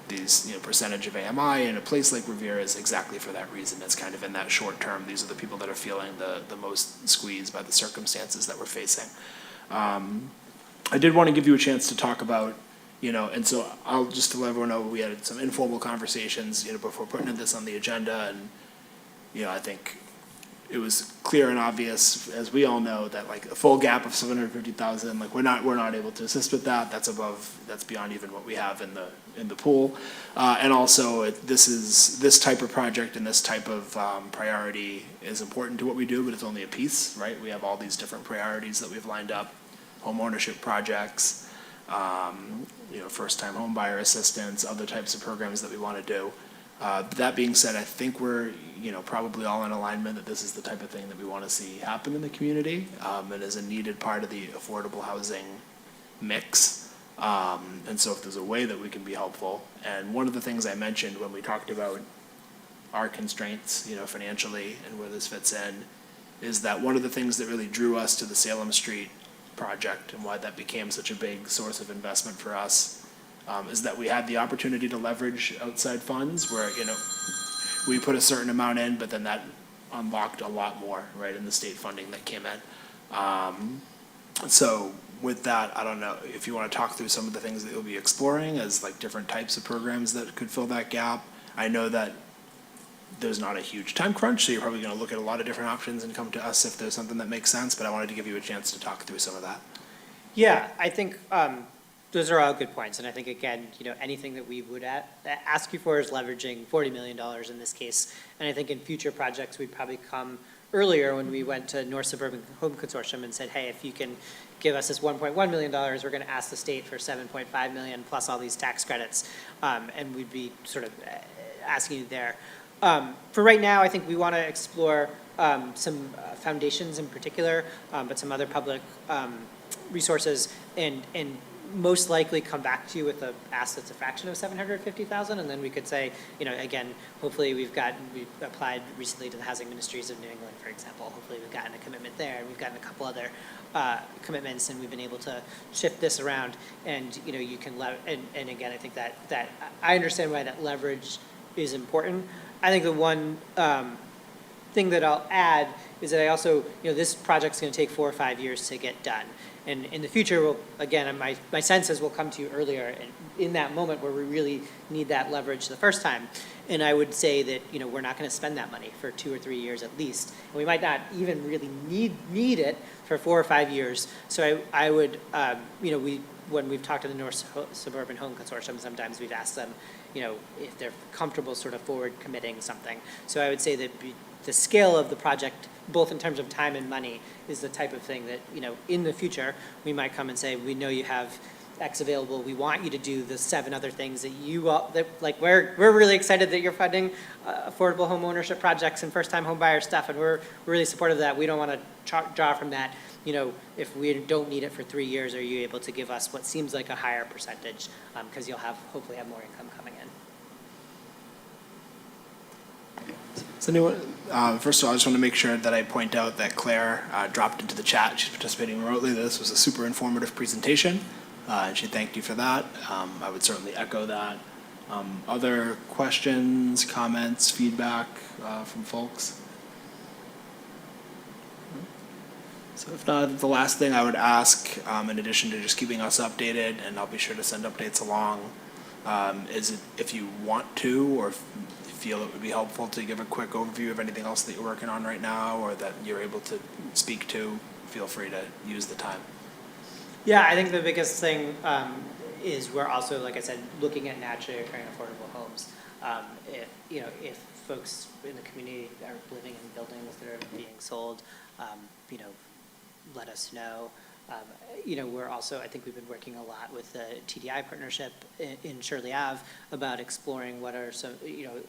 these, percentage of AMI in a place like Revere is exactly for that reason. It's kind of in that short term, these are the people that are feeling the most squeezed by the circumstances that we're facing. I did want to give you a chance to talk about, and so I'll just to let everyone know, we had some informal conversations, before putting this on the agenda, and, I think it was clear and obvious, as we all know, that like a full gap of 750,000, like we're not able to assist with that. That's beyond even what we have in the pool. And also this type of project and this type of priority is important to what we do, but it's only a piece, right? We have all these different priorities that we've lined up, home ownership projects, first-time home buyer assistance, other types of programs that we want to do. That being said, I think we're, probably all in alignment that this is the type of thing that we want to see happen in the community, and is a needed part of the affordable housing mix. And so if there's a way that we can be helpful, and one of the things I mentioned when we talked about our constraints, financially and where this fits in, is that one of the things that really drew us to the Salem Street project and why that became such a big source of investment for us, is that we had the opportunity to leverage outside funds where, we put a certain amount in, but then that unlocked a lot more, right, in the state funding that came in. So with that, I don't know if you want to talk through some of the things that you'll be exploring as like different types of programs that could fill that gap. I know that there's not a huge time crunch, so you're probably going to look at a lot of different options and come to us if there's something that makes sense, but I wanted to give you a chance to talk through some of that. Yeah, I think those are all good points, and I think, again, anything that we would ask you for is leveraging $40 million in this case, and I think in future projects, we'd probably come earlier when we went to North Suburban Home Consortium and said, hey, if you can give us this $1.1 million, we're going to ask the state for $7.5 million plus all these tax credits, and we'd be sort of asking you there. For right now, I think we want to explore some foundations in particular, but some other public resources, and most likely come back to you with a ask that's a fraction of 750,000, and then we could say, again, hopefully we've applied recently to the Housing Ministries of New England, for example. Hopefully we've gotten a commitment there, and we've gotten a couple other commitments, and we've been able to shift this around, and you can and again, I think that I understand why that leverage is important. I think the one thing that I'll add is that I also, this project's going to take 4 or 5 years to get done. And in the future, my sense is we'll come to you earlier and in that moment where we really need that leverage the first time. And I would say that, we're not going to spend that money for 2 or 3 years at least. And we might not even really need it for 4 or 5 years. So I would, when we've talked to the North Suburban Home Consortium, sometimes we've asked them, if they're comfortable sort of forward committing something. So I would say that the scale of the project, both in terms of time and money, is the type of thing that, in the future, we might come and say, we know you have X available, we want you to do the 7 other things that we're really excited that you're funding affordable home ownership projects and first-time home buyer stuff, and we're really supportive of that. We don't want to draw from that. If we don't need it for 3 years, are you able to give us what seems like a higher percentage? Because you'll hopefully have more income coming in. Does anyone, first of all, I just want to make sure that I point out that Claire dropped into the chat. She's participating remotely. This was a super informative presentation, and she thanked you for that. I would certainly echo that. Other questions, comments, feedback from folks? So if not, the last thing I would ask, in addition to just keeping us updated, and I'll be sure to send updates along, is if you want to or feel it would be helpful to give a quick overview of anything else that you're working on right now or that you're able to speak to, feel free to use the time. Yeah, I think the biggest thing is we're also, like I said, looking at naturally occurring affordable homes. If folks in the community are living in buildings that are being sold, let us know. We're also, I think we've been working a lot with the TDI partnership in Shirley Ave about exploring what are some,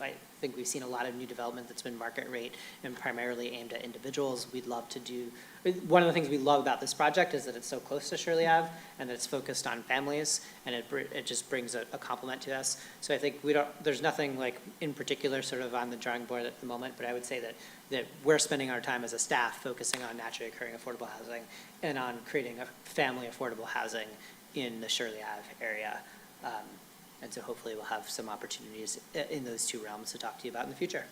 I think we've seen a lot of new development that's been market rate and primarily aimed at individuals. We'd love to do, one of the things we love about this project is that it's so close to Shirley Ave and that it's focused on families, and it just brings a complement to us. So I think there's nothing like in particular sort of on the drawing board at the moment, but I would say that we're spending our time as a staff focusing on naturally occurring affordable housing and on creating a family affordable housing in the Shirley Ave area. And so hopefully we'll have some opportunities in those two realms to talk to you about in the future.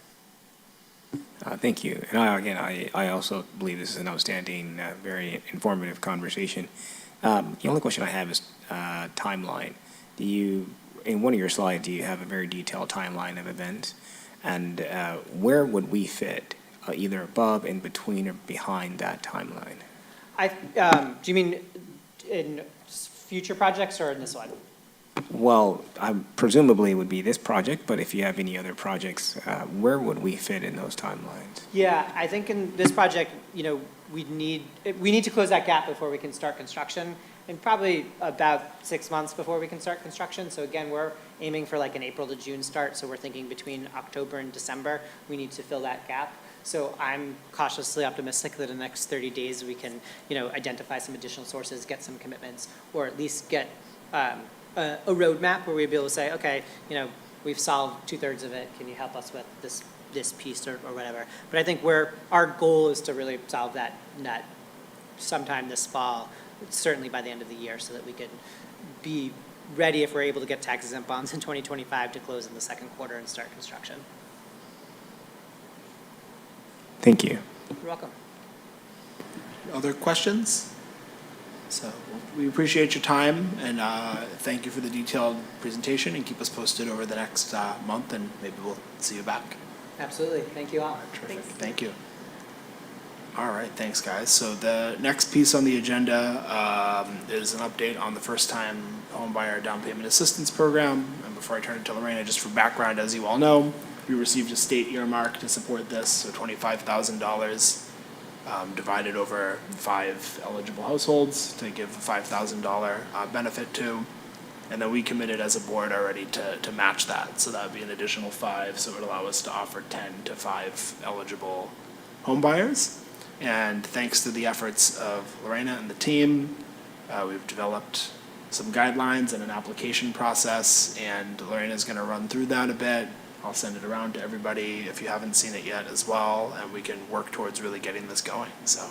Thank you. And I also believe this is an outstanding, very informative conversation. The only question I have is timeline. In one of your slides, do you have a very detailed timeline of events? And where would we fit, either above, in between, or behind that timeline? Do you mean in future projects or in this one? Well, presumably it would be this project, but if you have any other projects, where would we fit in those timelines? Yeah, I think in this project, we need to close that gap before we can start construction, and probably about 6 months before we can start construction. So again, we're aiming for like an April to June start, so we're thinking between October and December, we need to fill that gap. So I'm cautiously optimistic that in the next 30 days, we can, identify some additional sources, get some commitments, or at least get a roadmap where we'd be able to say, okay, we've solved 2/3 of it. Can you help us with this piece or whatever? But I think our goal is to really solve that sometime this fall, certainly by the end of the year, so that we can be ready if we're able to get tax exempt bonds in 2025 to close in the second quarter and start construction. Thank you. You're welcome. Other questions? So we appreciate your time, and thank you for the detailed presentation, and keep us posted over the next month, and maybe we'll see you back. Absolutely. Thank you all. Terrific. Thank you. All right, thanks, guys. So the next piece on the agenda is an update on the first-time homebuyer down payment assistance program. And before I turn it to Lorena, just for background, as you all know, we received a state earmark to support this, so $25,000 divided over 5 eligible households to give a $5,000 benefit to. And then we committed as a board already to match that. So that would be an additional 5, so it would allow us to offer 10 to 5 eligible home buyers. And thanks to the efforts of Lorena and the team, we've developed some guidelines and an application process, and Lorena's going to run through that a bit. I'll send it around to everybody if you haven't seen it yet as well, and we can work towards really getting this going. So,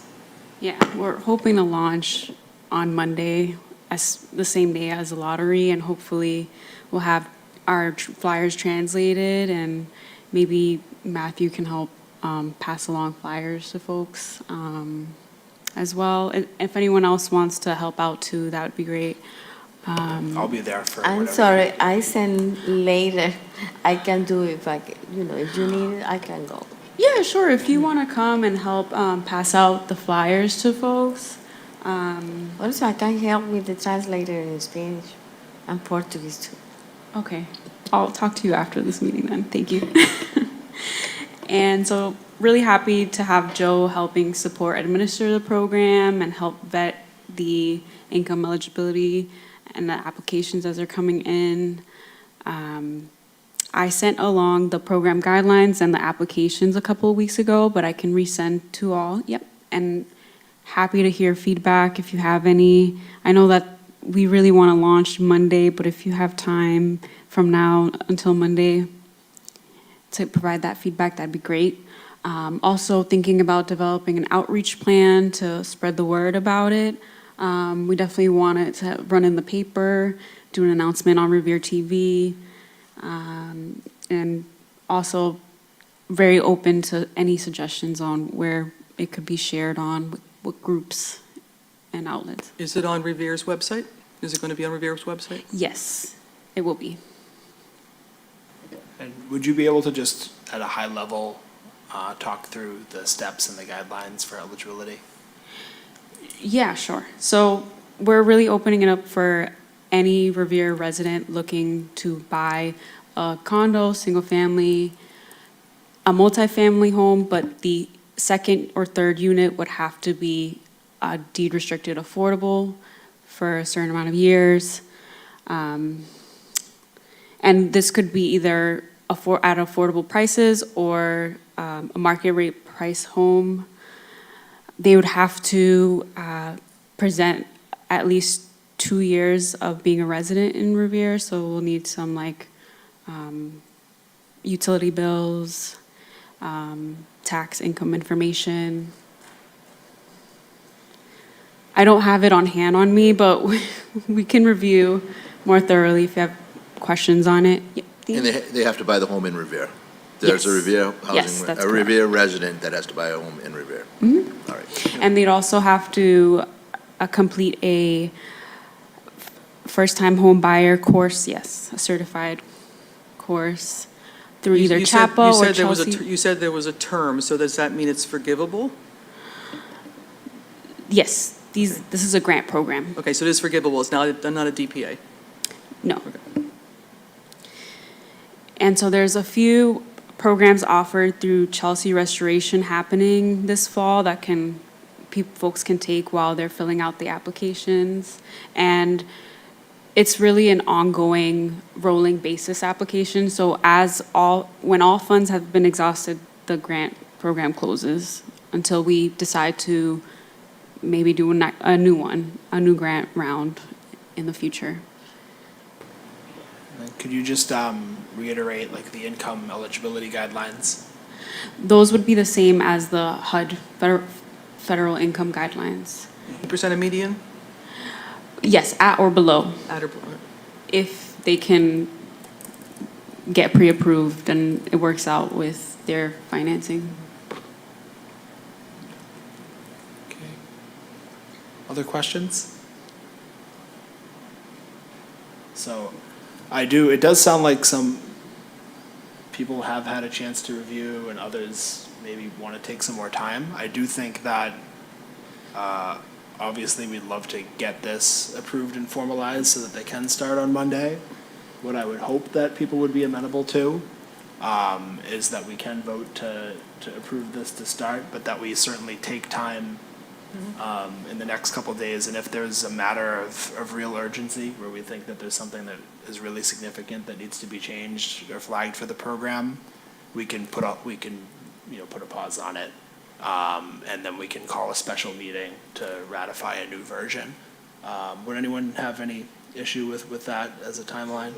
Yeah, we're hoping to launch on Monday, as the same day as the lottery, and hopefully we'll have our flyers translated, and maybe Matthew can help pass along flyers to folks as well. If anyone else wants to help out too, that would be great. I'll be there for I'm whatever. sorry, I send later. I can do it if if you need it, I can go. Yeah, sure. If you want to come and help pass out the flyers to folks. Also, I can help with the translator in Spanish and Portuguese too. Okay, I'll talk to you after this meeting then. Thank you. And so really happy to have Joe helping support administer the program and help vet the income eligibility and the applications as they're coming in. I sent along the program guidelines and the applications a couple of weeks ago, but I can resend to all. Yep, and happy to hear feedback if you have any. I know that we really want to launch Monday, but if you have time from now until Monday to provide that feedback, that'd be great. Also thinking about developing an outreach plan to spread the word about it. We definitely want it to run in the paper, do an announcement on Revere TV, and also very open to any suggestions on where it could be shared on, what groups and outlets. Is it on Revere's website? Is it going to be on Revere's website? Yes, it will be. And would you be able to just, at a high level, talk through the steps and the guidelines for eligibility? Yeah, sure. So we're really opening it up for any Revere resident looking to buy a condo, single-family, a multifamily home, but the second or third unit would have to be deed restricted affordable for a certain amount of years. And this could be either at affordable prices or a market rate price home. They would have to present at least 2 years of being a resident in Revere, so we'll need some like utility bills, tax income information. I don't have it on hand on me, but we can review more thoroughly if you have questions on it. Yep, Dean? And they have to buy the home in Revere? There's a Yes. Revere Yes, housing, that's a correct. Revere resident that has to buy a home in Revere? All right. And they'd also have to complete a first-time home buyer course, yes, a certified course through either You said- CHAPA you or said there was a Chelsea. You said there was a term, so does that mean it's forgivable? Yes, this is a grant program. Okay, so it is forgivable, it's not a DPA. No. And so there's a few programs offered through Chelsea Restoration happening this fall that folks can take while they're filling out the applications. And it's really an ongoing rolling basis application. So when all funds have been exhausted, the grant program closes until we decide to maybe do a new grant round in the future. And could you just reiterate like the income eligibility guidelines? Those would be the same as the HUD, federal income guidelines. Percent of median? Yes, at or below, At or- if they can get pre-approved and it works out with their financing. Okay. Other questions? So, it does sound like some people have had a chance to review and others maybe want to take some more time. I do think that, obviously, we'd love to get this approved and formalized so that they can start on Monday. What I would hope that people would be amenable to, is that we can vote to approve this to start, but that we certainly take time in the next couple of days, and if there's a matter of real urgency, where we think that there's something that is really significant that needs to be changed or flagged for the program, we can put a pause on it, and then we can call a special meeting to ratify a new version. Would anyone have any issue with that as a timeline?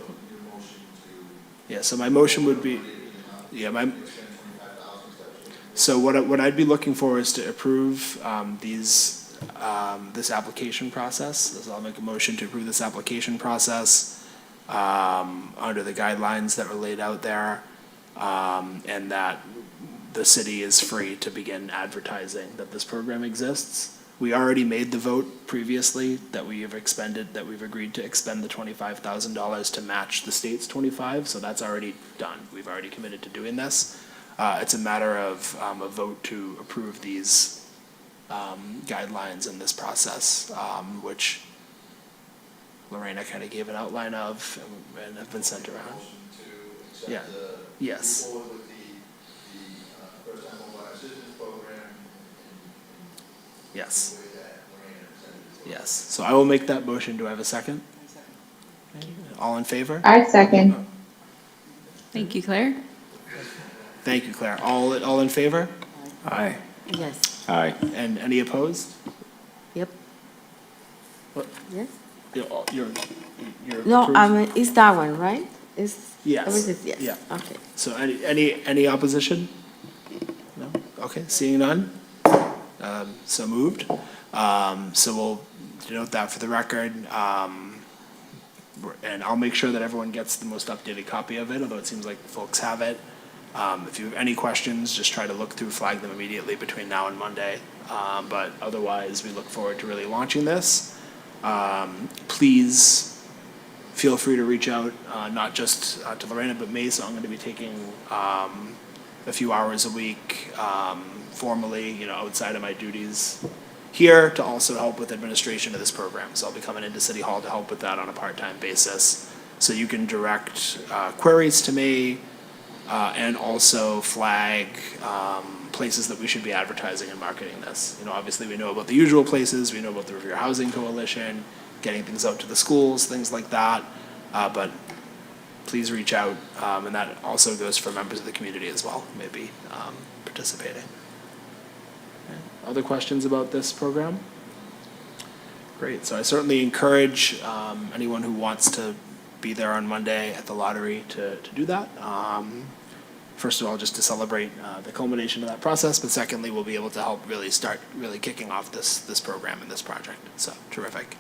Yeah, so my motion would be, so what I'd be looking for is to approve this application process. So I'll make a motion to approve this application process under the guidelines that were laid out there, and that the city is free to begin advertising that this program exists. We already made the vote previously that we've agreed to expend the $25,000 to match the state's 25, so that's already done. We've already committed to doing this. It's a matter of a vote to approve these guidelines in this process, which Lorena kind of gave an outline of and have been sent around. Yeah. Yes. Yes. Yes. So I will make that motion. Do I have a second? All in favor? I second. Thank you, Claire. Thank you, Claire. All in favor? Aye. Yes, Aye. And any opposed? yep, What? yes. You're No, approved? it's that one, right? It's. Yes. everything- Yes, Yeah. okay. So any opposition? No? Okay, seeing none? So moved. So we'll denote that for the record. And I'll make sure that everyone gets the most updated copy of it, although it seems like folks have it. If you have any questions, just try to look through, flag them immediately between now and Monday. But otherwise, we look forward to really launching this. Please feel free to reach out, not just to Lorena, but me. So I'm going to be taking a few hours a week formally, outside of my duties here to also help with administration of this program. So I'll be coming into City Hall to help with that on a part-time basis. So you can direct queries to me and also flag places that we should be advertising and marketing this. You know, obviously we know about the usual places, we know about the Revere Housing Coalition, getting things out to the schools, things like that. But please reach out, and that also goes for members of the community as well, maybe participating. Okay. Other questions about this program? Great, so I certainly encourage anyone who wants to be there on Monday at the lottery to do that. First of all, just to celebrate the culmination of that process, but secondly, we'll be able to help really start really kicking off this program and this project. So terrific.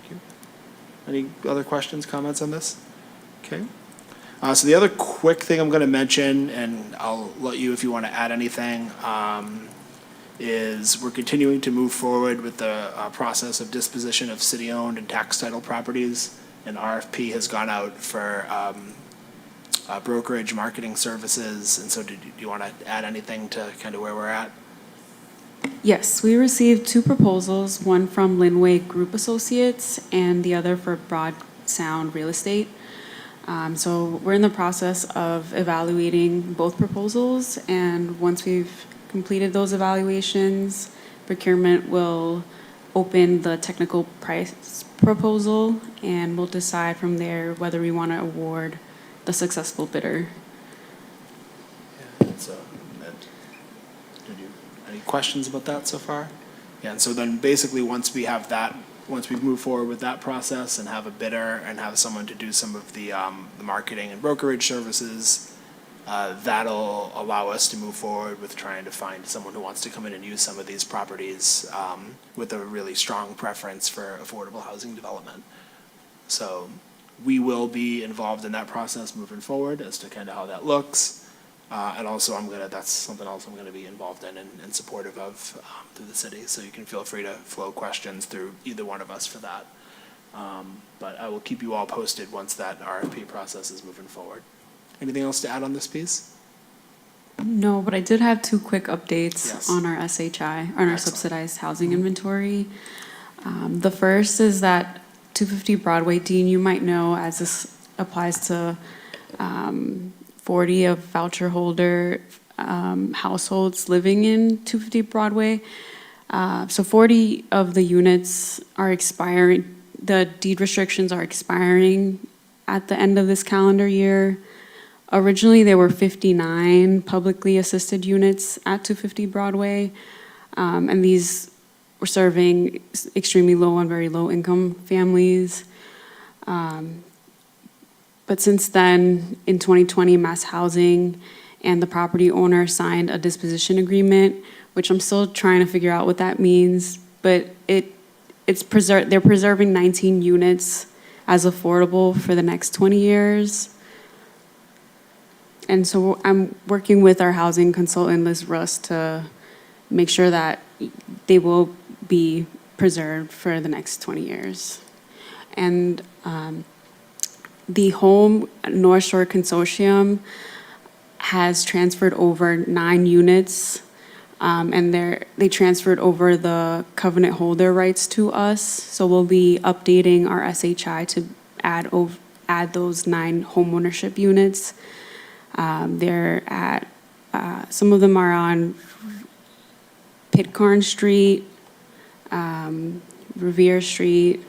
Thank you. Any other questions, comments on this? Okay. So the other quick thing I'm going to mention, and I'll let you if you want to add anything, is we're continuing to move forward with the process of disposition of city-owned and tax title properties. An RFP has gone out for brokerage marketing services, and so do you want to add anything to kind of where we're at? Yes, we received 2 proposals, one from Linway Group Associates and the other for Broad Sound Real Estate. So we're in the process of evaluating both proposals, and once we've completed those evaluations, procurement will open the technical price proposal, and we'll decide from there whether we want to award the successful bidder. Yeah, so, any questions about that so far? Yeah, and so then basically once we have that, once we've moved forward with that process and have a bidder and have someone to do some of the marketing and brokerage services, that'll allow us to move forward with trying to find someone who wants to come in and use some of these properties with a really strong preference for affordable housing development. So we will be involved in that process moving forward as to kind of how that looks. And also that's something else I'm gonna be involved in and supportive of through the city. So you can feel free to flow questions through either one of us for that. But I will keep you all posted once that RFP process is moving forward. Anything else to add on this piece? No, but I did have 2 quick updates Yes. on our SHI, on our Excellent. subsidized housing inventory. The first is that 250 Broadway, Dean, you might know, as this applies to 40 of voucher holder households living in 250 Broadway. So 40 of the units are expiring, the deed restrictions are expiring at the end of this calendar year. Originally, there were 59 publicly assisted units at 250 Broadway, and these were serving extremely low and very low income families. But since then, in 2020, Mass Housing and the property owner signed a disposition agreement, which I'm still trying to figure out what that means, but they're preserving 19 units as affordable for the next 20 years. And so I'm working with our housing consultant, Liz Russ, to make sure that they will be preserved for the next 20 years. And the Home North Shore Consortium has transferred over 9 units, and they transferred over the covenant holder rights to us. So we'll be updating our SHI to add those 9 homeownership units. They're at, some of them are on Pitcairn Street, Revere Street.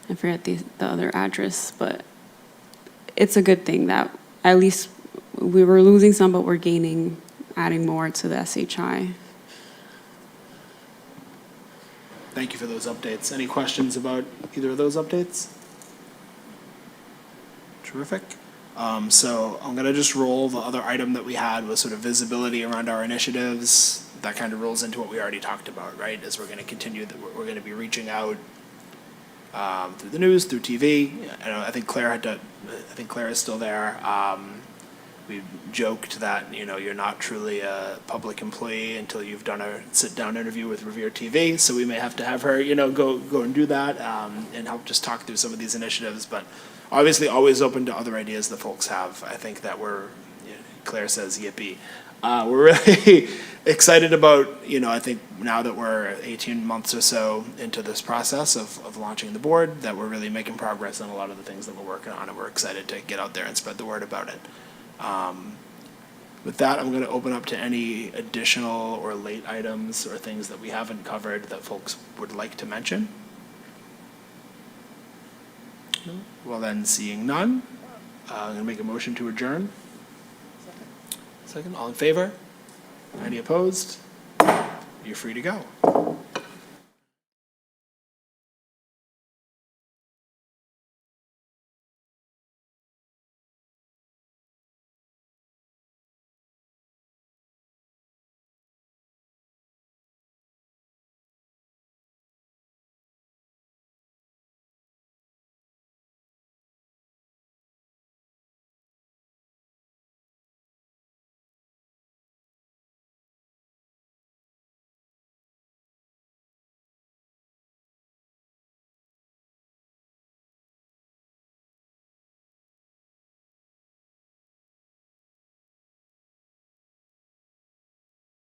I forget the other address, but it's a good thing that at least we were losing some, but we're adding more to the SHI. Thank you for those updates. Any questions about either of those updates? Terrific. So I'm gonna just roll the other item that we had was sort of visibility around our initiatives. That kind of rolls into what we already talked about, right? As we're gonna continue, we're gonna be reaching out through the news, through TV. I think Claire is still there. We joked that, you're not truly a public employee until you've done a sit-down interview with Revere TV, so we may have to have her, go and do that and help just talk through some of these initiatives, but obviously always open to other ideas that folks have. I think that Claire says yippee. We're really excited about, I think now that we're 18 months or so into this process of launching the board, that we're really making progress on a lot of the things that we're working on, and we're excited to get out there and spread the word about it. With that, I'm going to open up to any additional or late items or things that we haven't covered that folks would like to mention. No? Well then, seeing none, I'm going to make a motion to adjourn. Second, all in favor? Any opposed? You're free to go.